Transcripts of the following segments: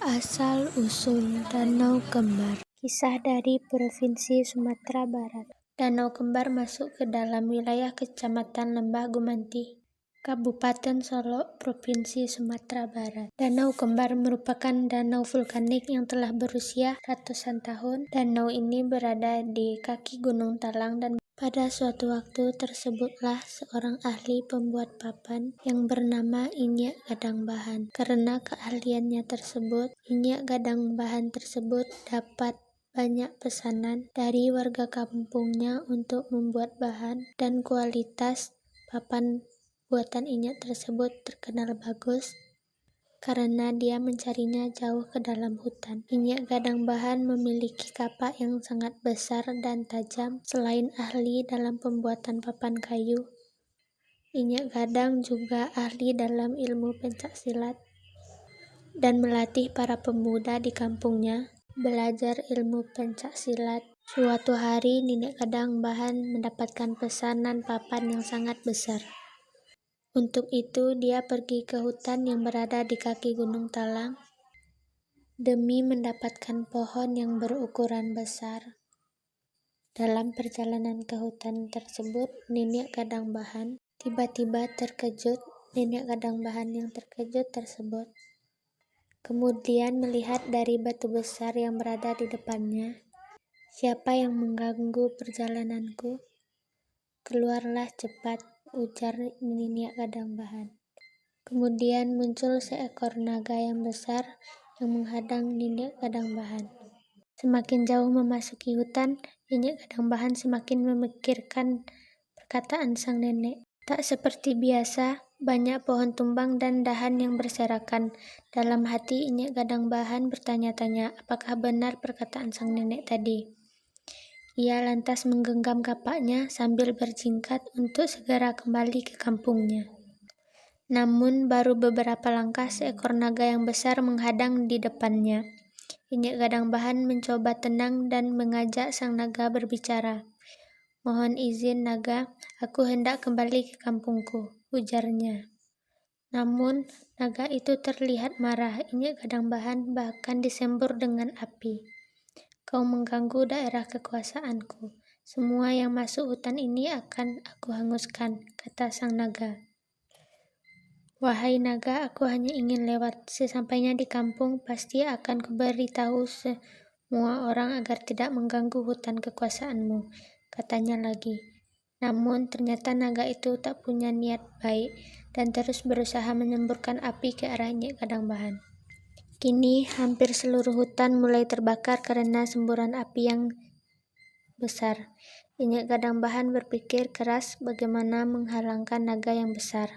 Asal-usul Danau Kembar. Kisah dari Provinsi Sumatera Barat. Danau Kembar masuk ke dalam wilayah Kecamatan Lembah Gumanti, Kabupaten Solok, Provinsi Sumatera Barat. Danau Kembar merupakan danau vulkanik yang telah berusia ratusan tahun. Danau ini berada di kaki Gunung Talang dan pada suatu waktu tersebutlah seorang ahli pembuat papan yang bernama Inyak Gadang Bahan. Karena keahliannya tersebut, Inyak Gadang Bahan tersebut dapat banyak pesanan dari warga kampungnya untuk membuat bahan, dan kualitas papan buatan Inyak tersebut terkenal bagus karena dia mencarinya jauh ke dalam hutan. Inyak Gadang Bahan memiliki kapak yang sangat besar dan tajam. Selain ahli dalam pembuatan papan kayu, Inyak Gadang juga ahli dalam ilmu pencak silat dan melatih para pemuda di kampungnya belajar ilmu pencak silat. Suatu hari Inyak Gadang Bahan mendapatkan pesanan papan yang sangat besar. Untuk itu dia pergi ke hutan yang berada di kaki Gunung Talang demi mendapatkan pohon yang berukuran besar. Dalam perjalanan ke hutan tersebut, Inyak Gadang Bahan tiba-tiba terkejut. Inyak Gadang Bahan yang terkejut tersebut kemudian melihat dari batu besar yang berada di depannya. "Siapa yang mengganggu perjalananku? Keluarlah cepat," ujar Inyak Gadang Bahan. Kemudian muncul seekor naga yang besar yang menghadang Inyak Gadang Bahan. Semakin jauh memasuki hutan, Inyak Gadang Bahan semakin memikirkan perkataan sang nenek. Tak seperti biasa, banyak pohon tumbang dan dahan yang berserakan. Dalam hati Inyak Gadang Bahan bertanya-tanya, apakah benar perkataan sang nenek tadi? Ia lantas menggenggam kapaknya sambil berjingkat untuk segera kembali ke kampungnya. Namun baru beberapa langkah seekor naga yang besar menghadang di depannya. Inyak Gadang Bahan mencoba tenang dan mengajak sang naga berbicara. "Mohon izin naga, aku hendak kembali ke kampungku," ujarnya. Namun naga itu terlihat marah. Inyak Gadang Bahan bahkan disembur dengan api. "Kau mengganggu daerah kekuasaanku. Semua yang masuk hutan ini akan aku hanguskan," kata sang naga. "Wahai naga, aku hanya ingin lewat. Sesampainya di kampung, pasti akan kuberitahu semua orang agar tidak mengganggu hutan kekuasaanmu," katanya lagi. Namun ternyata naga itu tak punya niat baik dan terus berusaha menyemburkan api ke arah Inyak Gadang Bahan. Kini hampir seluruh hutan mulai terbakar karena semburan api yang besar. Inyak Gadang Bahan berpikir keras bagaimana menghalangkan naga yang besar.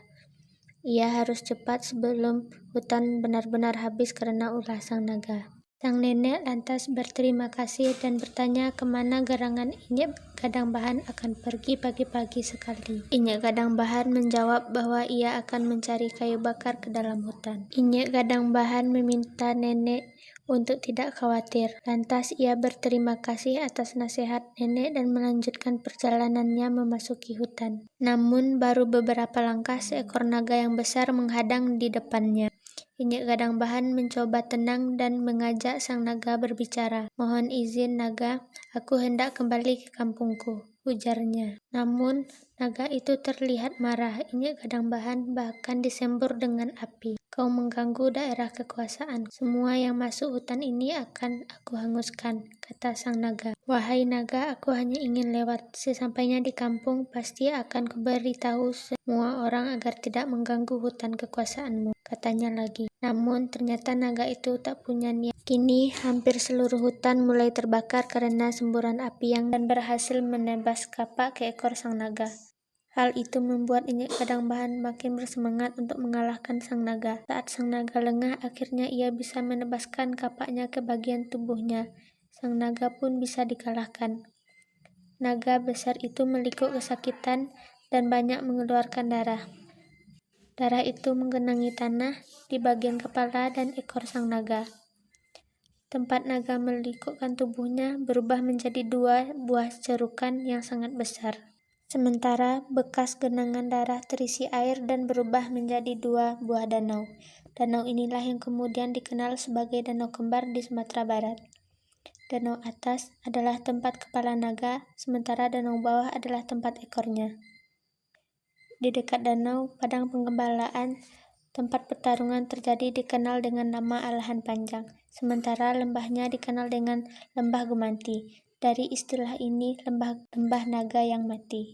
Ia harus cepat sebelum hutan benar-benar habis karena ulah sang naga. Sang nenek lantas berterima kasih dan bertanya kemana gerangan Inyak Gadang Bahan akan pergi pagi-pagi sekali. Inyak Gadang Bahan menjawab bahwa ia akan mencari kayu bakar ke dalam hutan. Inyak Gadang Bahan meminta nenek untuk tidak khawatir. Lantas ia berterima kasih atas nasihat nenek dan melanjutkan perjalanannya memasuki hutan. Namun baru beberapa langkah seekor naga yang besar menghadang di depannya. Inyak Gadang Bahan mencoba tenang dan mengajak sang naga berbicara. "Mohon izin naga, aku hendak kembali ke kampungku," ujarnya. Namun naga itu terlihat marah. Inyak Gadang Bahan bahkan disembur dengan api. "Kau mengganggu daerah kekuasaan. Semua yang masuk hutan ini akan aku hanguskan," kata sang naga. "Wahai naga, aku hanya ingin lewat. Sesampainya di kampung, pasti akan kuberitahu semua orang agar tidak mengganggu hutan kekuasaanmu," katanya lagi. Namun ternyata naga itu tak punya niat. Kini hampir seluruh hutan mulai terbakar karena semburan api yang dan berhasil menebas kapak ke ekor sang naga. Hal itu membuat Inyak Gadang Bahan makin bersemangat untuk mengalahkan sang naga. Saat sang naga lengah, akhirnya ia bisa menebaskan kapaknya ke bagian tubuhnya. Sang naga pun bisa dikalahkan. Naga besar itu melikuk kesakitan dan banyak mengeluarkan darah. Darah itu menggenangi tanah di bagian kepala dan ekor sang naga. Tempat naga melikukkan tubuhnya berubah menjadi 2 buah cerukan yang sangat besar. Sementara bekas genangan darah terisi air dan berubah menjadi 2 buah danau. Danau inilah yang kemudian dikenal sebagai Danau Kembar di Sumatera Barat. Danau atas adalah tempat kepala naga, sementara danau bawah adalah tempat ekornya. Di dekat danau, padang penggembalaan, tempat pertarungan terjadi dikenal dengan nama Alahan Panjang, sementara lembahnya dikenal dengan Lembah Gumanti. Dari istilah ini, lembah naga yang mati.